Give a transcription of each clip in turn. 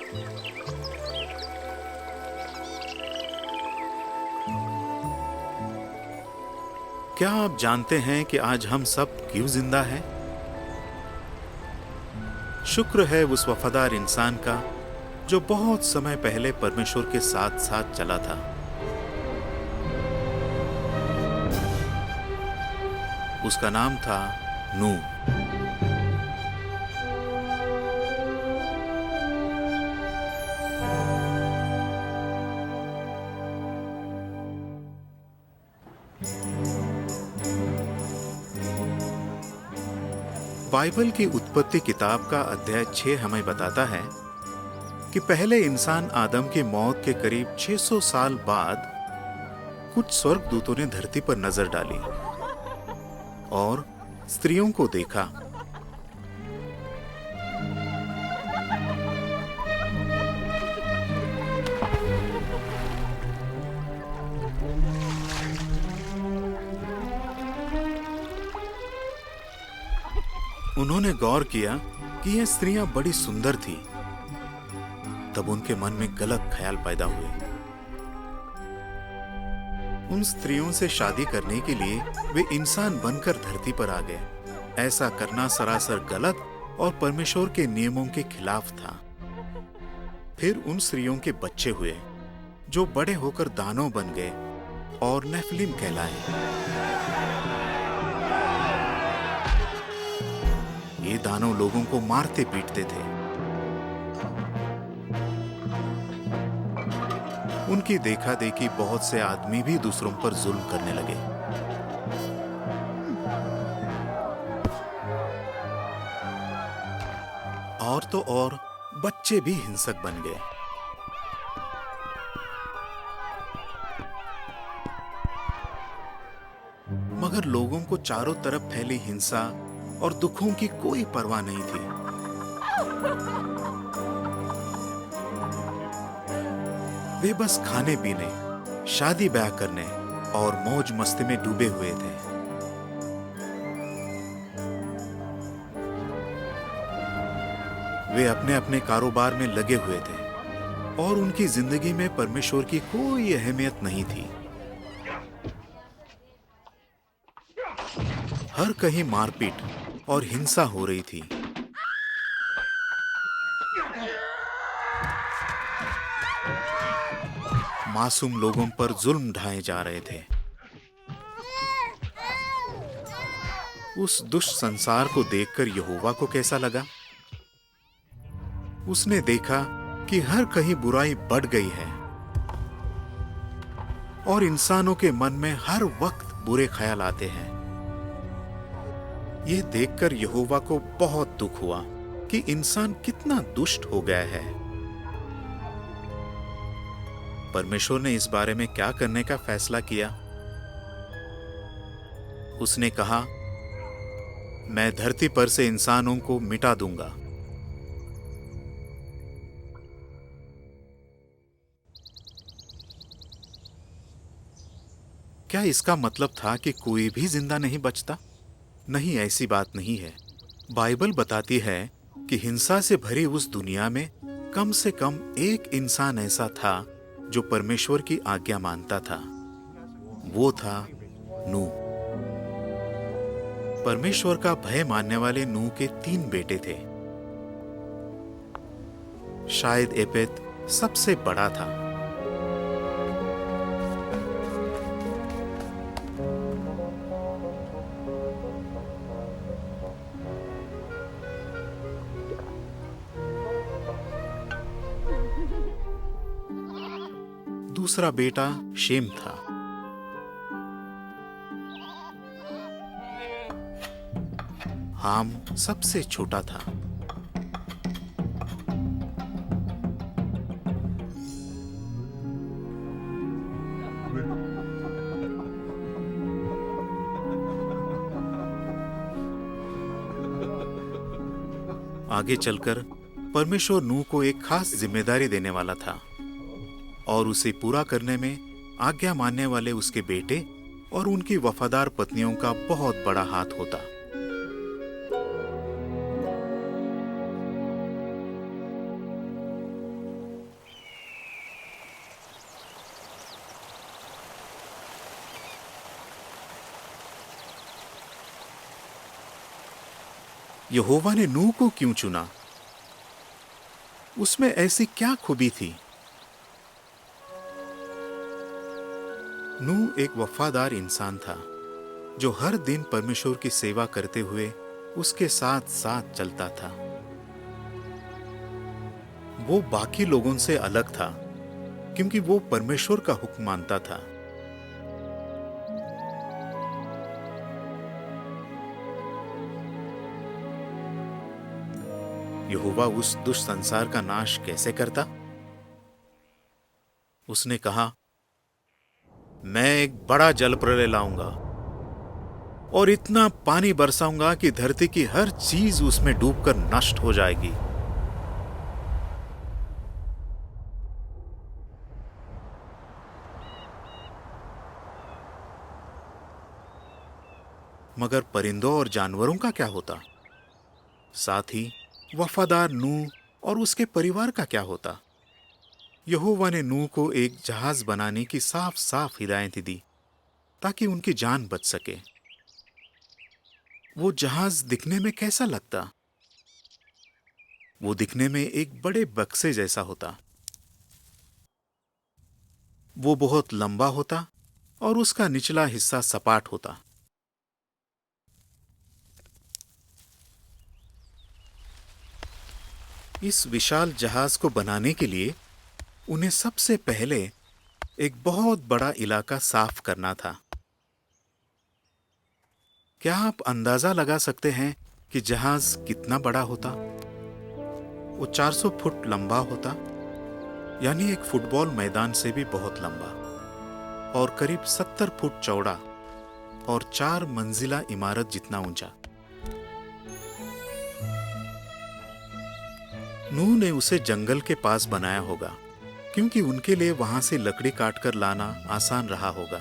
क्या आप जानते हैं कि आज हम सब क्यों जिंदा हैं? शुक्र है उस वफादार इंसान का जो बहुत समय पहले परमेश्वर के साथ साथ चला था। उसका नाम था नूह। बाइबल की उत्पत्ति किताब का अध्याय 6 हमें बताता है कि पहले इंसान आदम की मौत के करीब 600 साल बाद कुछ स्वर्गदूतों ने धरती पर नजर डाली और स्त्रियों को देखा। उन्होंने गौर किया कि ये स्त्रियां बड़ी सुंदर थी। तब उनके मन में गलत ख्याल पैदा हुए। उन स्त्रियों से शादी करने के लिए वे इंसान बनकर धरती पर आ गए। ऐसा करना सरासर गलत और परमेश्वर के नियमों के खिलाफ था। फिर उन स्त्रियों के बच्चे हुए जो बड़े होकर दानव बन गए और नेफिलिम कहलाए। ये दानव लोगों को मारते पीटते थे। उनकी देखा देखी बहुत से आदमी भी दूसरों पर जुल्म करने लगे। और तो और बच्चे भी हिंसक बन गए। मगर लोगों को चारों तरफ फैली हिंसा और दुखों की कोई परवाह नहीं थी। वे बस खाने पीने, शादी ब्याह करने और मौज मस्ती में डूबे हुए थे। वे अपने अपने कारोबार में लगे हुए थे और उनकी जिंदगी में परमेश्वर की कोई अहमियत नहीं थी। हर कहीं मारपीट और हिंसा हो रही थी। मासूम लोगों पर जुल्म ढाए जा रहे थे। उस दुष्ट संसार को देखकर यहोवा को कैसा लगा? उसने देखा कि हर कहीं बुराई बढ़ गई है और इंसानों के मन में हर वक्त बुरे ख्याल आते हैं। यह देखकर यहोवा को बहुत दुख हुआ कि इंसान कितना दुष्ट हो गया है। परमेश्वर ने इस बारे में क्या करने का फैसला किया? उसने कहा, मैं धरती पर से इंसानों को मिटा दूंगा। क्या इसका मतलब था कि कोई भी जिंदा नहीं बचता? नहीं, ऐसी बात नहीं है। बाइबल बताती है कि हिंसा से भरी उस दुनिया में कम से कम एक इंसान ऐसा था जो परमेश्वर की आज्ञा मानता था। वो था नूह। परमेश्वर का भय मानने वाले नूह के 3 बेटे थे। शायद एपेत सबसे बड़ा था। दूसरा बेटा शेम था। हाम सबसे छोटा था। आगे चलकर परमेश्वर नूह को एक खास जिम्मेदारी देने वाला था और उसे पूरा करने में आज्ञा मानने वाले उसके बेटे और उनकी वफादार पत्नियों का बहुत बड़ा हाथ होता। यहोवा ने नूह को क्यों चुना? उसमें ऐसी क्या खूबी थी? नूह एक वफादार इंसान था जो हर दिन परमेश्वर की सेवा करते हुए उसके साथ साथ चलता था। वो बाकी लोगों से अलग था क्योंकि वो परमेश्वर का हुक्म मानता था। यहोवा उस दुष्ट संसार का नाश कैसे करता? उसने कहा, मैं एक बड़ा जल प्रलय लाऊंगा और इतना पानी बरसाऊंगा कि धरती की हर चीज उसमें डूबकर नष्ट हो जाएगी। मगर परिंदों और जानवरों का क्या होता? साथ ही वफादार नूह और उसके परिवार का क्या होता? यहोवा ने नूह को एक जहाज बनाने की साफ साफ हिदायत दी ताकि उनकी जान बच सके। वो जहाज दिखने में कैसा लगता? वो दिखने में एक बड़े बक्से जैसा होता। वो बहुत लंबा होता और उसका निचला हिस्सा सपाट होता। इस विशाल जहाज को बनाने के लिए उन्हें सबसे पहले एक बहुत बड़ा इलाका साफ करना था। क्या आप अंदाजा लगा सकते हैं कि जहाज कितना बड़ा होता? वो 400 फुट लंबा होता, यानी एक फुटबॉल मैदान से भी बहुत लंबा, और करीब 70 फुट चौड़ा और 4 मंजिला इमारत जितना ऊंचा। नूह ने उसे जंगल के पास बनाया होगा क्योंकि उनके लिए वहां से लकड़ी काटकर लाना आसान रहा होगा।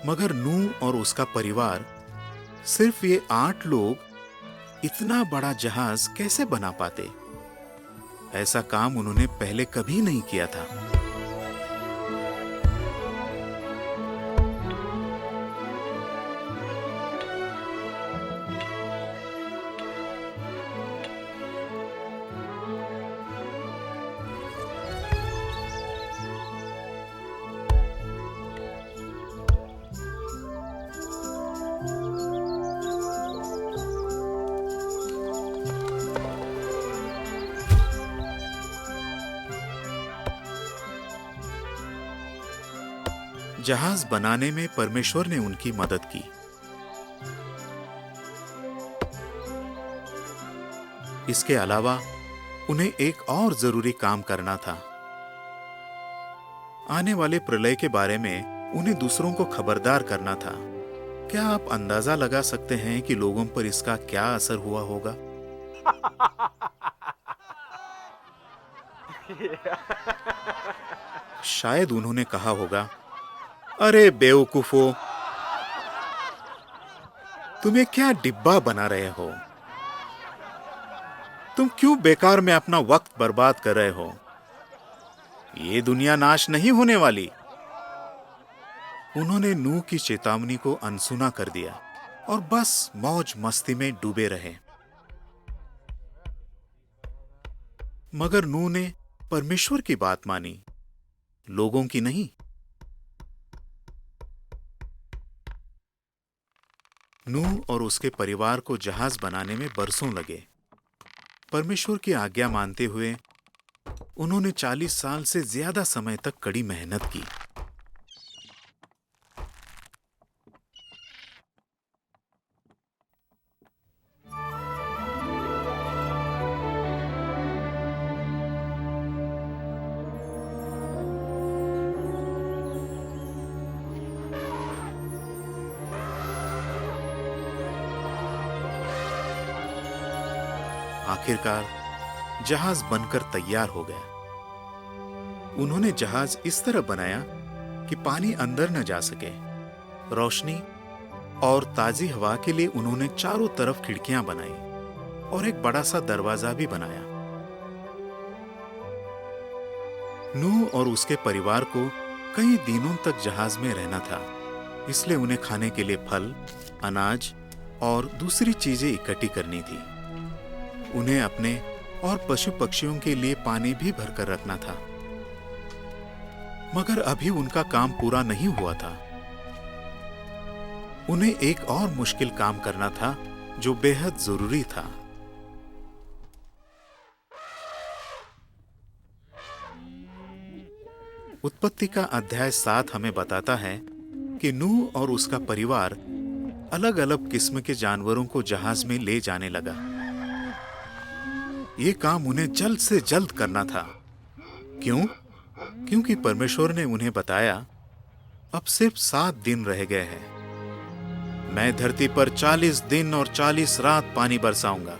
मगर नूह और उसका परिवार, सिर्फ ये 8 लोग इतना बड़ा जहाज कैसे बना पाते? ऐसा काम उन्होंने पहले कभी नहीं किया था। जहाज बनाने में परमेश्वर ने उनकी मदद की। इसके अलावा उन्हें एक और जरूरी काम करना था। आने वाले प्रलय के बारे में उन्हें दूसरों को खबरदार करना था। क्या आप अंदाजा लगा सकते हैं कि लोगों पर इसका क्या असर हुआ होगा? शायद उन्होंने कहा होगा, अरे बेवकूफो, तुम्हें क्या डिब्बा बना रहे हो? तुम क्यों बेकार में अपना वक्त बर्बाद कर रहे हो? ये दुनिया नाश नहीं होने वाली। उन्होंने नूह की चेतावनी को अनसुना कर दिया और बस मौज मस्ती में डूबे रहे। मगर नूह ने परमेश्वर की बात मानी, लोगों की नहीं। नूह और उसके परिवार को जहाज बनाने में बरसों लगे। परमेश्वर की आज्ञा मानते हुए उन्होंने 40 साल से ज्यादा समय तक कड़ी मेहनत की। आखिरकार जहाज बनकर तैयार हो गया। उन्होंने जहाज इस तरह बनाया कि पानी अंदर न जा सके। रोशनी और ताजी हवा के लिए उन्होंने चारों तरफ खिड़कियां बनाई और एक बड़ा सा दरवाजा भी बनाया। नूह और उसके परिवार को कई दिनों तक जहाज में रहना था, इसलिए उन्हें खाने के लिए फल, अनाज और दूसरी चीजें इकट्ठी करनी थी। उन्हें अपने और पशु पक्षियों के लिए पानी भी भरकर रखना था। मगर अभी उनका काम पूरा नहीं हुआ था। उन्हें एक और मुश्किल काम करना था जो बेहद जरूरी था। उत्पत्ति का अध्याय 7 हमें बताता है कि नूह और उसका परिवार अलग अलग किस्म के जानवरों को जहाज में ले जाने लगा। यह काम उन्हें जल्द से जल्द करना था। क्यों? क्योंकि परमेश्वर ने उन्हें बताया, अब सिर्फ 7 दिन रह गए हैं। मैं धरती पर 40 दिन और 40 रात पानी बरसाऊंगा।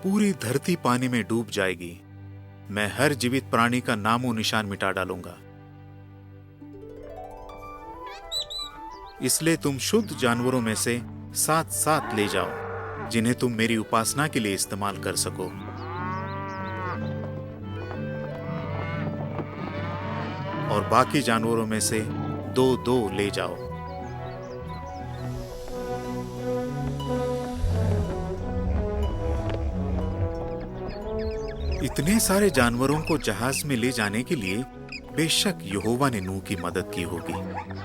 पूरी धरती पानी में डूब जाएगी। मैं हर जीवित प्राणी का नामो निशान मिटा डालूंगा। इसलिए तुम शुद्ध जानवरों में से 7 ले जाओ, जिन्हें तुम मेरी उपासना के लिए इस्तेमाल कर सको। और बाकी जानवरों में से 2 ले जाओ। इतने सारे जानवरों को जहाज में ले जाने के लिए बेशक यहोवा ने नूह की मदद की होगी।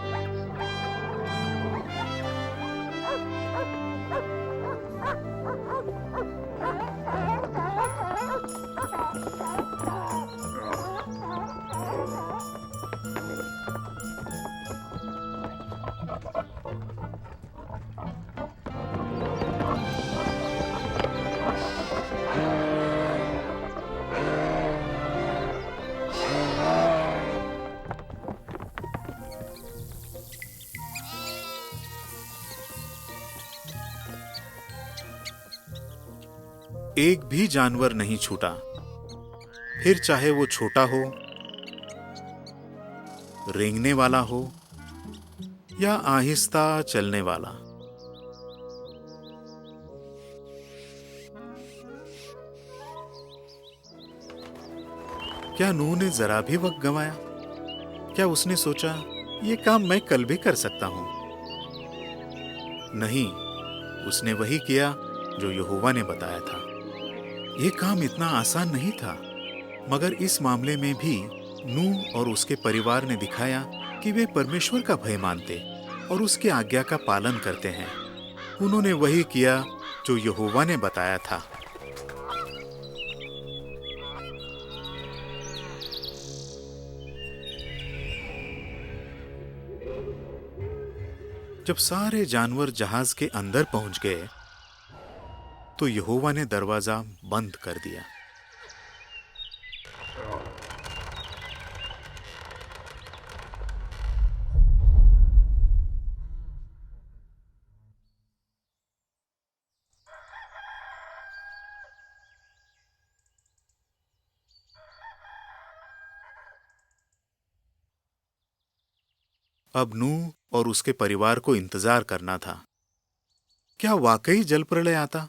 एक भी जानवर नहीं छूटा, फिर चाहे वो छोटा हो, रेंगने वाला हो या आहिस्ता चलने वाला। क्या नूह ने जरा भी वक्त गंवाया? क्या उसने सोचा ये काम मैं कल भी कर सकता हूं? नहीं, उसने वही किया जो यहोवा ने बताया था। यह काम इतना आसान नहीं था, मगर इस मामले में भी नूह और उसके परिवार ने दिखाया कि वे परमेश्वर का भय मानते और उसकी आज्ञा का पालन करते हैं। उन्होंने वही किया जो यहोवा ने बताया था। जब सारे जानवर जहाज के अंदर पहुंच गए तो यहोवा ने दरवाजा बंद कर दिया। अब नूह और उसके परिवार को इंतजार करना था। क्या वाकई जल प्रलय आता,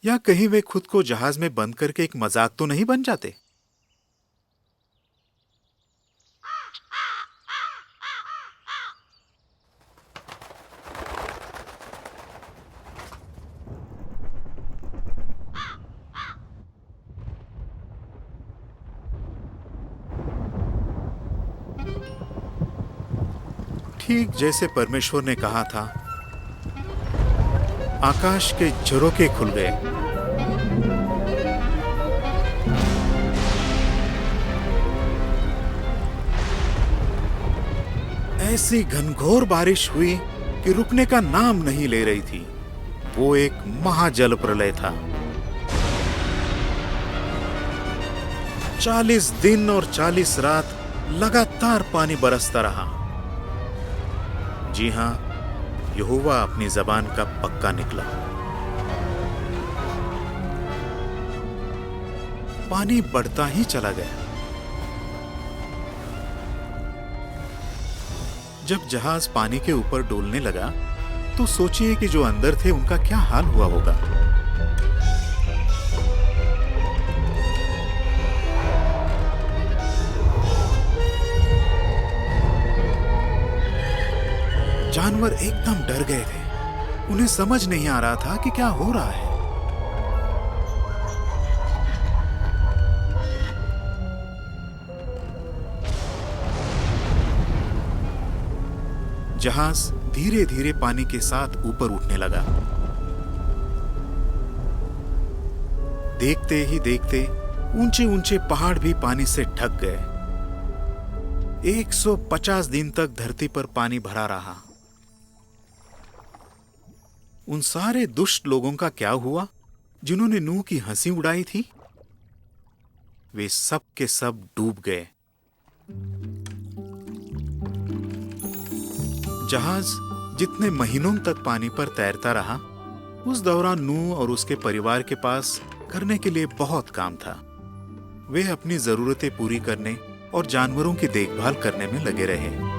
या कहीं वे खुद को जहाज में बंद करके एक मजाक तो नहीं बन जाते? ठीक जैसे परमेश्वर ने कहा था, आकाश के झरोखे खुल गए। ऐसी घनघोर बारिश हुई कि रुकने का नाम नहीं ले रही थी। वो एक महाजल प्रलय था। 40 दिन और 40 रात लगातार पानी बरसता रहा। जी हां, यहोवा अपनी जबान का पक्का निकला। पानी बढ़ता ही चला गया। जब जहाज पानी के ऊपर डोलने लगा तो सोचिए कि जो अंदर थे उनका क्या हाल हुआ होगा। जानवर एकदम डर गए थे। उन्हें समझ नहीं आ रहा था कि क्या हो रहा है। जहाज धीरे धीरे पानी के साथ ऊपर उठने लगा। देखते ही देखते ऊंचे ऊंचे पहाड़ भी पानी से ढक गए। 150 दिन तक धरती पर पानी भरा रहा। उन सारे दुष्ट लोगों का क्या हुआ जिन्होंने नूह की हंसी उड़ाई थी? वे सब के सब डूब गए। जहाज जितने महीनों तक पानी पर तैरता रहा, उस दौरान नूह और उसके परिवार के पास करने के लिए बहुत काम था। वे अपनी जरूरतें पूरी करने और जानवरों की देखभाल करने में लगे रहे।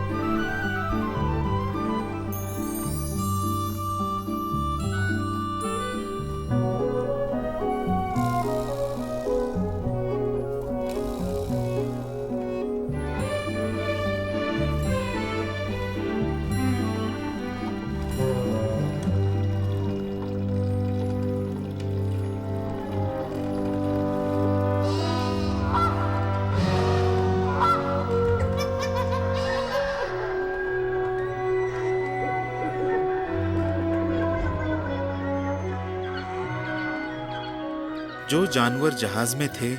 जो जानवर जहाज में थे,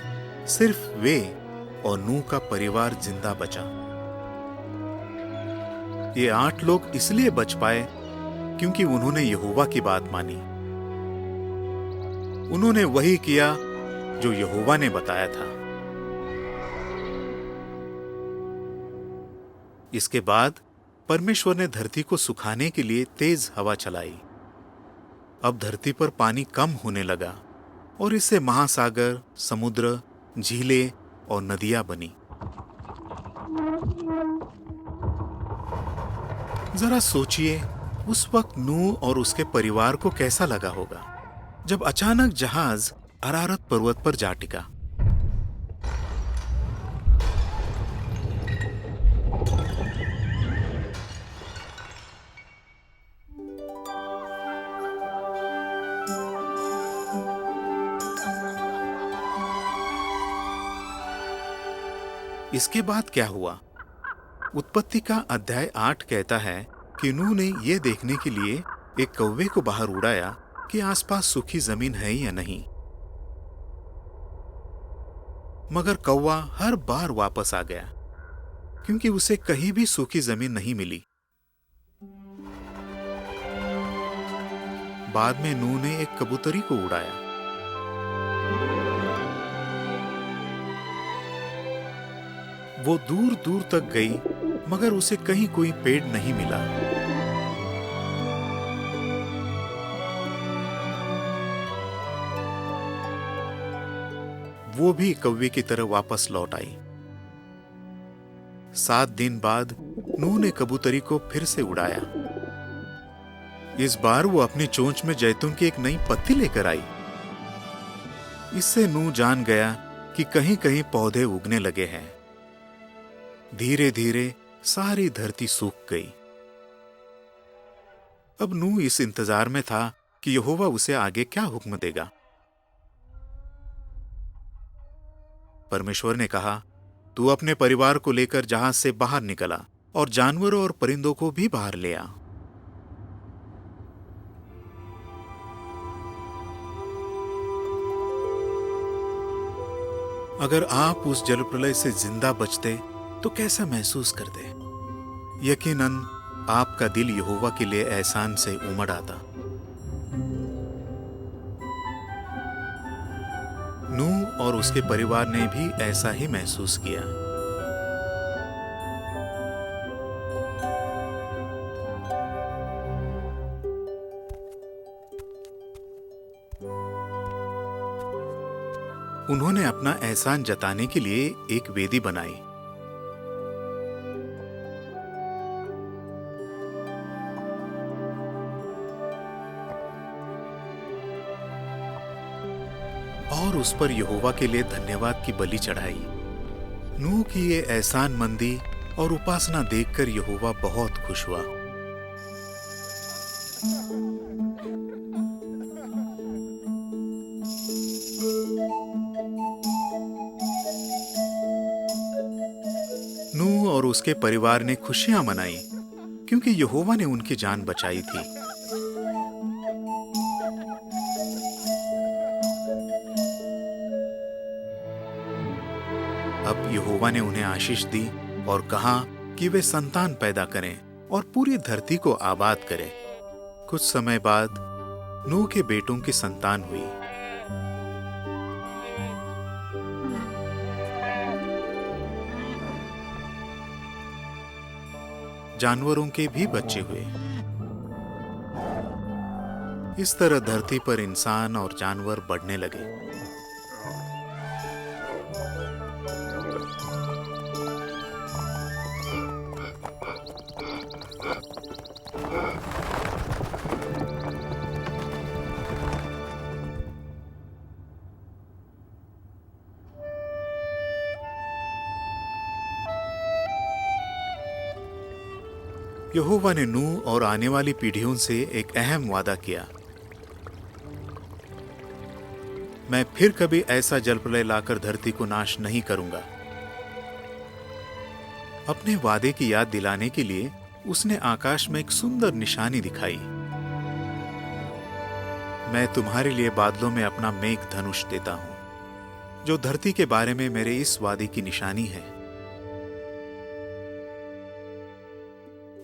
सिर्फ वे और नूह का परिवार जिंदा बचा। ये 8 लोग इसलिए बच पाए क्योंकि उन्होंने यहोवा की बात मानी। उन्होंने वही किया जो यहोवा ने बताया था। इसके बाद परमेश्वर ने धरती को सुखाने के लिए तेज हवा चलाई। अब धरती पर पानी कम होने लगा और इससे महासागर, समुद्र, झीलें और नदियां बनी। जरा सोचिए, उस वक्त नूह और उसके परिवार को कैसा लगा होगा जब अचानक जहाज अरारत पर्वत पर जा टिका। इसके बाद क्या हुआ? उत्पत्ति का अध्याय 8 कहता है कि नूह ने यह देखने के लिए एक कौवे को बाहर उड़ाया कि आसपास सूखी जमीन है या नहीं। मगर कौवा हर बार वापस आ गया क्योंकि उसे कहीं भी सूखी जमीन नहीं मिली। बाद में नूह ने एक कबूतरी को उड़ाया। वो दूर दूर तक गई मगर उसे कहीं कोई पेड़ नहीं मिला। वो भी कौवे की तरह वापस लौट आई। 7 दिन बाद नूह ने कबूतरी को फिर से उड़ाया। इस बार वो अपनी चोंच में जैतून की एक नई पत्ती लेकर आई। इससे नूह जान गया कि कहीं कहीं पौधे उगने लगे हैं। धीरे धीरे सारी धरती सूख गई। अब नूह इस इंतजार में था कि यहोवा उसे आगे क्या हुक्म देगा। परमेश्वर ने कहा, तू अपने परिवार को लेकर जहाज से बाहर निकला और जानवरों और परिंदों को भी बाहर ले आ। अगर आप उस जलप्रलय से जिंदा बचते तो कैसा महसूस करते? यकीनन आपका दिल यहोवा के लिए एहसान से उमड़ आता। नूह और उसके परिवार ने भी ऐसा ही महसूस किया। उन्होंने अपना एहसान जताने के लिए एक वेदी बनाई। और उस पर यहोवा के लिए धन्यवाद की बलि चढ़ाई। नूह की ये एहसानमंदी और उपासना देखकर यहोवा बहुत खुश हुआ। नूह और उसके परिवार ने खुशियां मनाई क्योंकि यहोवा ने उनकी जान बचाई थी। अब यहोवा ने उन्हें आशीष दी और कहा कि वे संतान पैदा करें और पूरी धरती को आबाद करें। कुछ समय बाद नूह के बेटों की संतान हुई। जानवरों के भी बच्चे हुए। इस तरह धरती पर इंसान और जानवर बढ़ने लगे। यहोवा ने नूह और आने वाली पीढ़ियों से एक अहम वादा किया। मैं फिर कभी ऐसा जलप्रलय लाकर धरती को नाश नहीं करूंगा। अपने वादे की याद दिलाने के लिए उसने आकाश में एक सुंदर निशानी दिखाई। मैं तुम्हारे लिए बादलों में अपना मेघ धनुष देता हूं, जो धरती के बारे में मेरे इस वादे की निशानी है।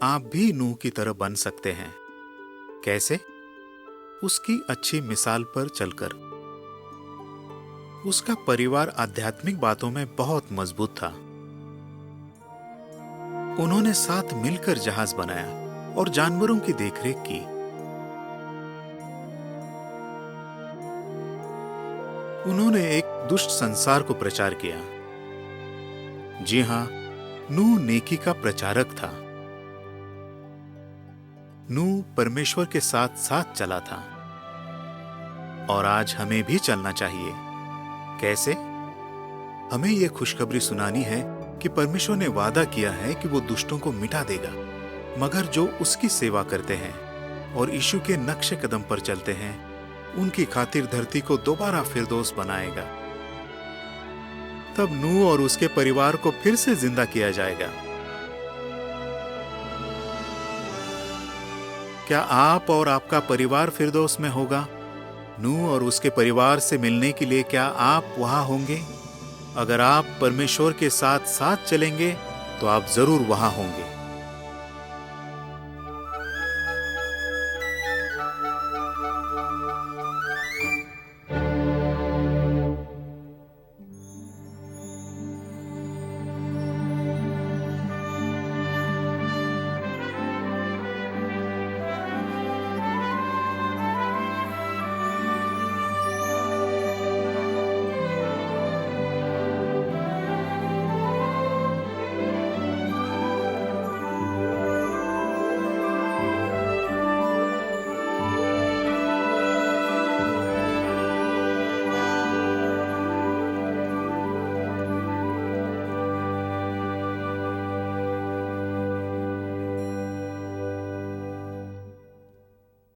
आप भी नूह की तरह बन सकते हैं। कैसे? उसकी अच्छी मिसाल पर चलकर। उसका परिवार आध्यात्मिक बातों में बहुत मजबूत था। उन्होंने साथ मिलकर जहाज बनाया और जानवरों की देखरेख की। उन्होंने एक दुष्ट संसार को प्रचार किया। जी हां, नूह नेकी का प्रचारक था। नूह परमेश्वर के साथ साथ चला था और आज हमें भी चलना चाहिए। कैसे? हमें यह खुशखबरी सुनानी है कि परमेश्वर ने वादा किया है कि वो दुष्टों को मिटा देगा, मगर जो उसकी सेवा करते हैं और यीशु के नक्शे कदम पर चलते हैं, उनकी खातिर धरती को दोबारा फिरदौस बनाएगा। तब नूह और उसके परिवार को फिर से जिंदा किया जाएगा। क्या आप और आपका परिवार फिरदौस में होगा? नूह और उसके परिवार से मिलने के लिए क्या आप वहां होंगे? अगर आप परमेश्वर के साथ साथ चलेंगे तो आप जरूर वहां होंगे।